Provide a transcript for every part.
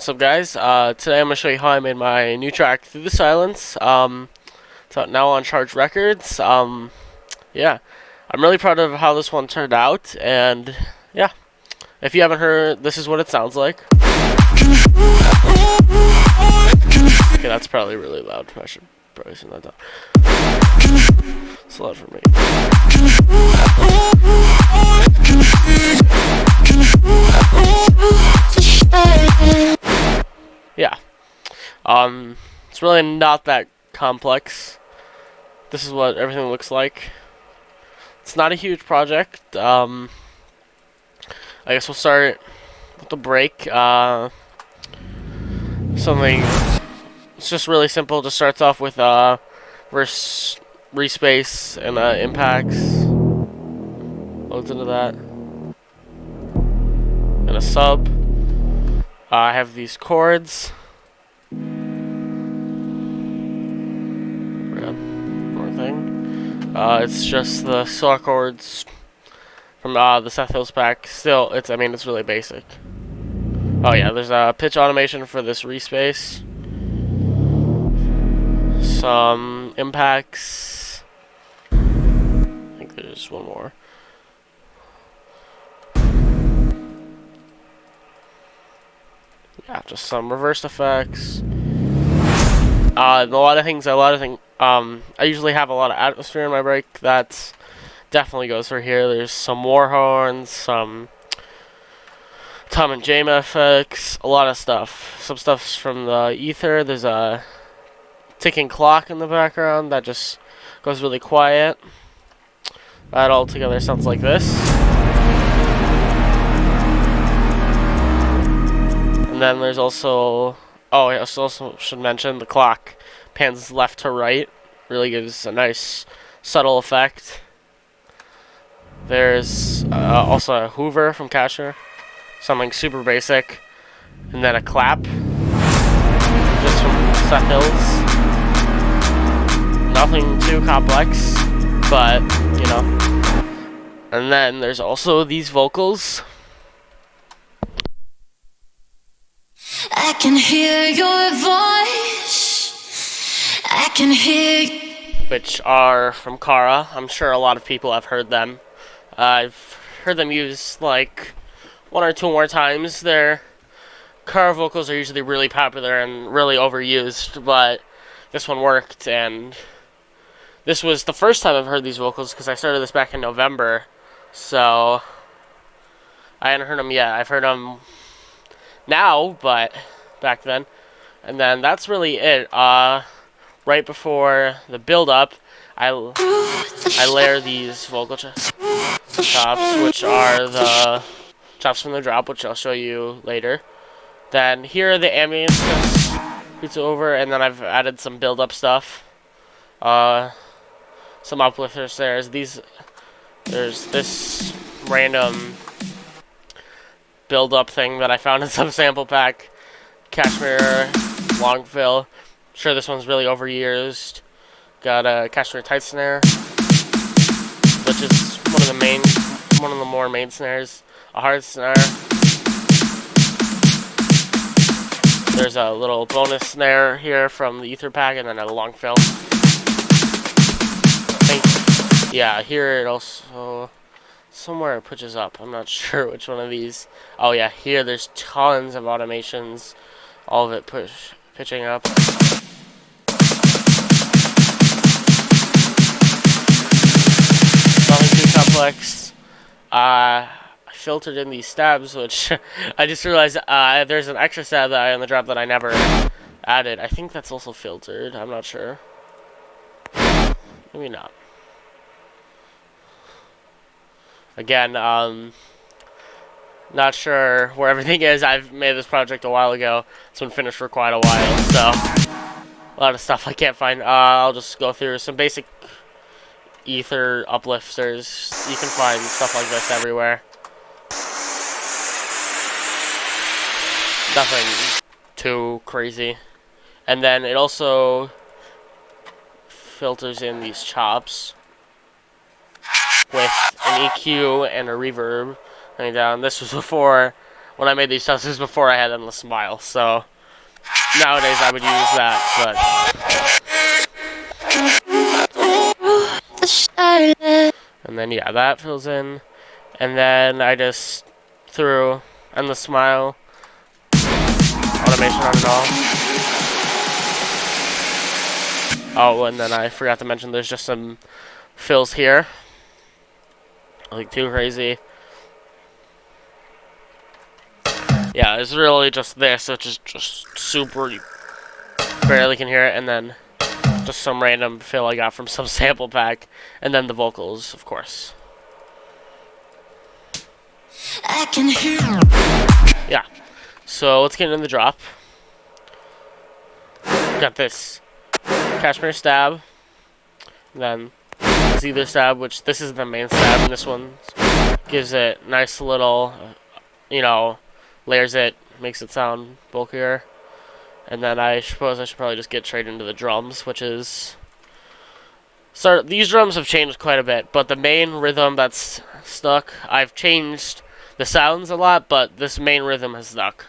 What's up, guys? Today I'm going to show you how I made my new track, Through the Silence. It's out now on Charge Records. Yeah, I'm really proud of how this one turned out, and yeah, if you haven't heard, this is what it sounds like. Okay, that's probably really loud. I should probably turn that down. It's loud for me. Yeah. It's really not that complex. This is what everything looks like. It's not a huge project. I guess we'll start with the break. Something. It's just really simple. Just starts off with verse, respace, and impacts. Loads into that. And a sub. I have these chords. It's just the solo chords from the Seth Hills pack. Still, it's really basic. Oh yeah, there's a pitch automation for this respace. Some impacts. I think there's one more. Yeah, just some reversed effects. A lot of things. I usually have a lot of atmosphere in my break. That definitely goes for here. There's some war horns, some Tom and Jama effects, a lot of stuff. Some stuff's from the ether. There's a ticking clock in the background that just goes really quiet. That all together sounds like this. And then there's also, oh, I also should mention the clock pans left to right. Really gives a nice subtle effect. There's also a Hoover from Catcher, something super basic, and then a clap, just from Seth Hills. Nothing too complex, but you know. And then there's also these vocals. I can hear your voice. I can hear, Which are from Kara. I'm sure a lot of people have heard them. I've heard them used like one or two more times. Their Kara vocals are usually really popular and really overused, but this one worked, and this was the first time I've heard these vocals because I started this back in November, so I hadn't heard them yet. I've heard them now, but back then. And then that's really it. Right before the build-up, I layer these vocal chops, which are the chops from the drop, which I'll show you later. Then here are the ambience beats over, and then I've added some build-up stuff. Some uplifters. There's this random build-up thing that I found in some sample pack. Cashmere long fill. Sure, this one's really overused. Got a Cashmere tight snare, which is one of the more main snares. A hard snare. There's a little bonus snare here from the ether pack, and then a long fill. Yeah, here it also somewhere it pushes up. I'm not sure which one of these. Oh yeah, here there's tons of automations. All of it pitching up. Nothing too complex. I filtered in these stabs, which I just realized there's an extra stab that I on the drop that I never added. I think that's also filtered. I'm not sure. Maybe not. Again, not sure where everything is. I've made this project a while ago. It's been finished for quite a while, so a lot of stuff I can't find. I'll just go through some basic ether uplifters. You can find stuff like this everywhere. Nothing too crazy. And then it also filters in these chops with an EQ and a reverb coming down. This was before when I made these sounds. This is before I had Endless Smile, so nowadays I would use that, and then yeah, that fills in, and then I just threw Endless Smile automation on it all. Oh, and then I forgot to mention there's just some fills here. Nothing too crazy. Yeah, it's really just this, which is just super, you barely can hear it, and then just some random fill I got from some sample pack, and then the vocals, of course. I can hear. Yeah, so let's get into the drop. Got this Cashmere Stab, then Zeether Stab, which this is the main stab, and this one gives it nice little, layers it, makes it sound bulkier. And then I suppose I should probably just get straight into the drums, which is... So these drums have changed quite a bit, but the main rhythm that's stuck, I've changed the sounds a lot, but this main rhythm has stuck.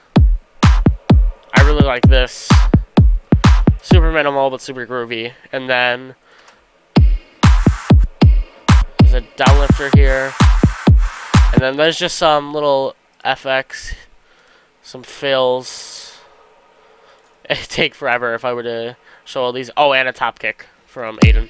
I really like this. Super minimal, but super groovy. And then there's a downlifter here. And then there's just some little FX, some fills. It'd take forever if I were to show all these. Oh, and a top kick from Aiden.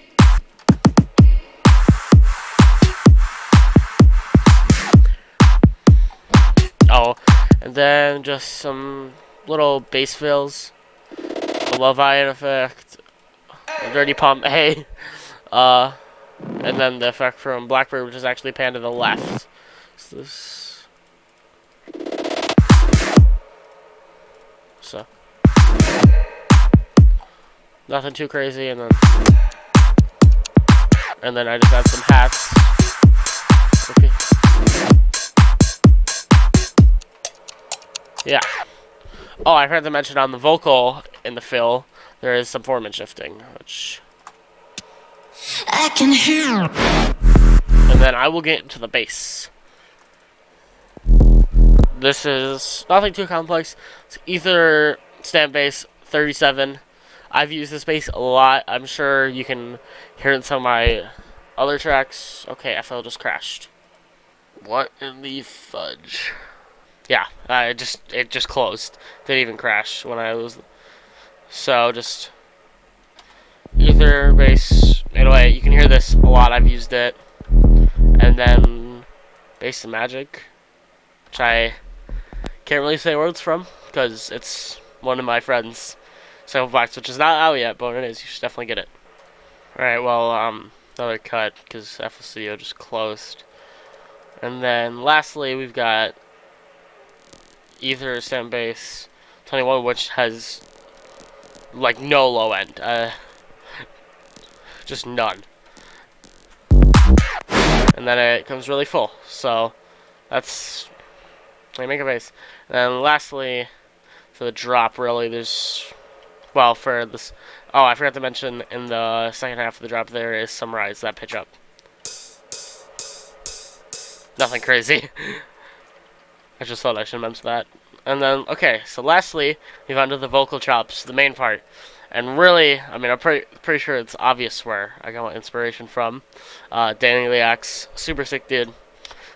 Oh, and then just some little bass fills. The Love Iron effect. The Dirty Pump. Hey. And then the effect from Blackbird, which is actually panned to the left. So this. So. Nothing too crazy, and then I just add some hats. Okay. Yeah. Oh, I forgot to mention on the vocal in the fill, there is some formant shifting, which... I can hear. And then I will get into the bass. This is nothing too complex. It's either stamp bass 37. I've used this bass a lot. I'm sure you can hear it in some of my other tracks. Okay, FL just crashed. What in the fudge? Yeah, it just closed. Didn't even crash when I was. So just ether bass. Anyway, you can hear this a lot. I've used it, and then bass and magic, which I can't really say words from because it's one of my friends' sample packs, which is not out yet, but it is. You should definitely get it. All right. Well, another cut because FL Studio just closed, and then lastly we've got Ether Stamp Bass 21, which has like no low end, just none, and then it comes really full. So that's how you make a bass. And then lastly, for the drop, really, there's for this. Oh, I forgot to mention in the second half of the drop there is some rise, that pitch up. Nothing crazy. I just thought I should mention that. And then, okay, so lastly, we've onto the vocal chops, the main part. And really, I mean, I'm pretty sure it's obvious where I got my inspiration from. Danny Leak's super sick dude.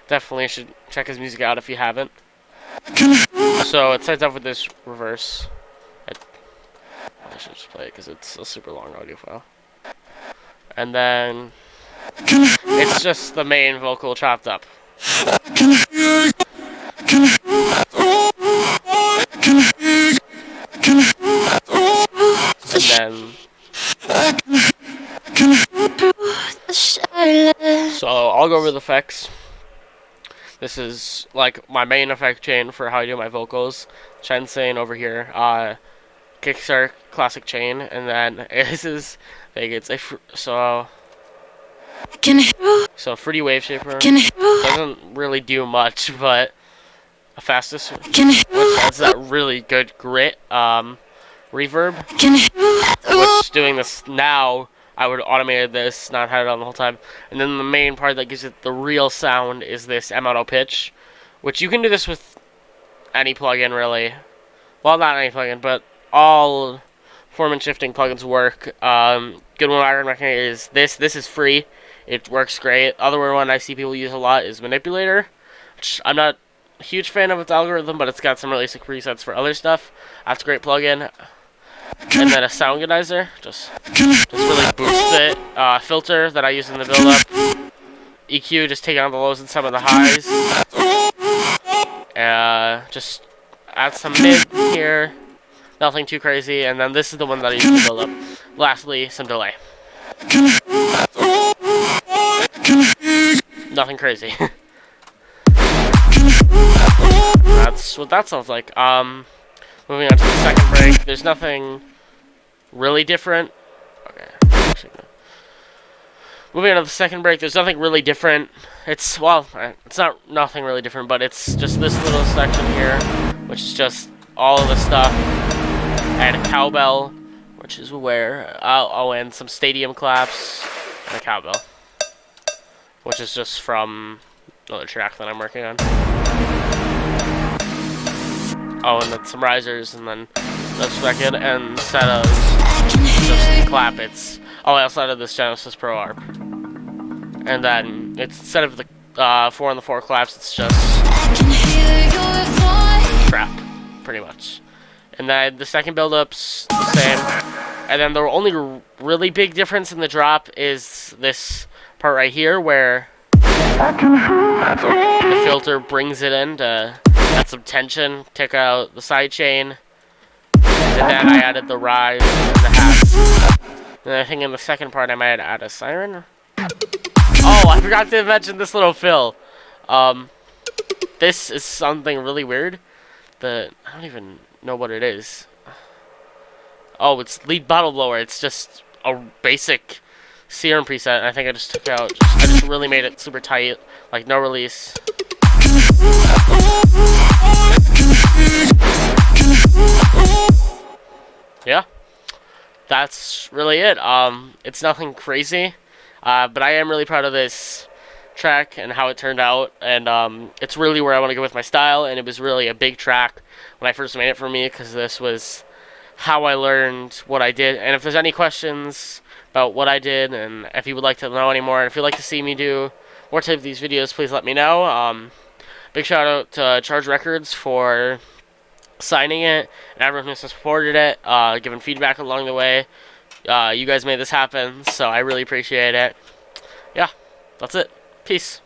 Definitely should check his music out if you haven't. So it starts off with this reverse. I should just play it because it's a super long audio file. And then it's just the main vocal chopped up. And then so I'll go over the effects. This is like my main effect chain for how I do my vocals. Shensane over here, Kickstart classic chain, and then this is like it's a so Fruity Wave Shaper doesn't really do much, but a fastest which has that really good grit reverb, which doing this now I would automate this, not had it on the whole time. And then the main part that gives it the real sound is this M auto pitch, which you can do this with any plugin really. Well, not any plugin, but all form and shifting plugins work. Good one I recommend is this. This is free. It works great. Other one I see people use a lot is Manipulator, which I'm not a huge fan of its algorithm, but it's got some really sick presets for other stuff. That's a great plugin. And then a Soundganizer, just really boosts it. Filter that I use in the build-up. EQ, just taking out the lows and some of the highs. Just add some mid here. Nothing too crazy. And then this is the one that I use in the build-up. Lastly, some delay. Nothing crazy. That's what that sounds like. Moving on to the second break. There's nothing really different. Okay. Moving on to the second break, there's nothing really different. It's not nothing really different, but it's just this little section here, which is just all of the stuff. And a cowbell, which is where and some stadium claps and a cowbell, which is just from another track that I'm working on. Oh, and then some risers, and then the second, and instead of just clap, it's I also added this Genesis Pro ARP, and then it's instead of the 4 on the 4 claps, it's just crap, pretty much. And then the second build-up's the same, and then the only really big difference in the drop is this part right here, where the filter brings it in to add some tension, take out the side chain, and then I added the rise and the hats. And I think in the second part I might add a siren. Oh, I forgot to mention this little fill. This is something really weird that I don't even know what it is. Oh, it's lead bottle blower. It's just a basic serum preset. And I think I just took out. I just really made it super tight, like no release. Yeah, that's really it. It's nothing crazy, but I am really proud of this track and how it turned out, and it's really where I want to go with my style, and it was really a big track when I first made it for me, because this was how I learned what I did. And if there's any questions about what I did, and if you would like to know any more, and if you'd like to see me do more type of these videos, please let me know. Big shout out to Charge Records for signing it, and everyone who supported it, giving feedback along the way. You guys made this happen, so I really appreciate it. Yeah, that's it. Peace.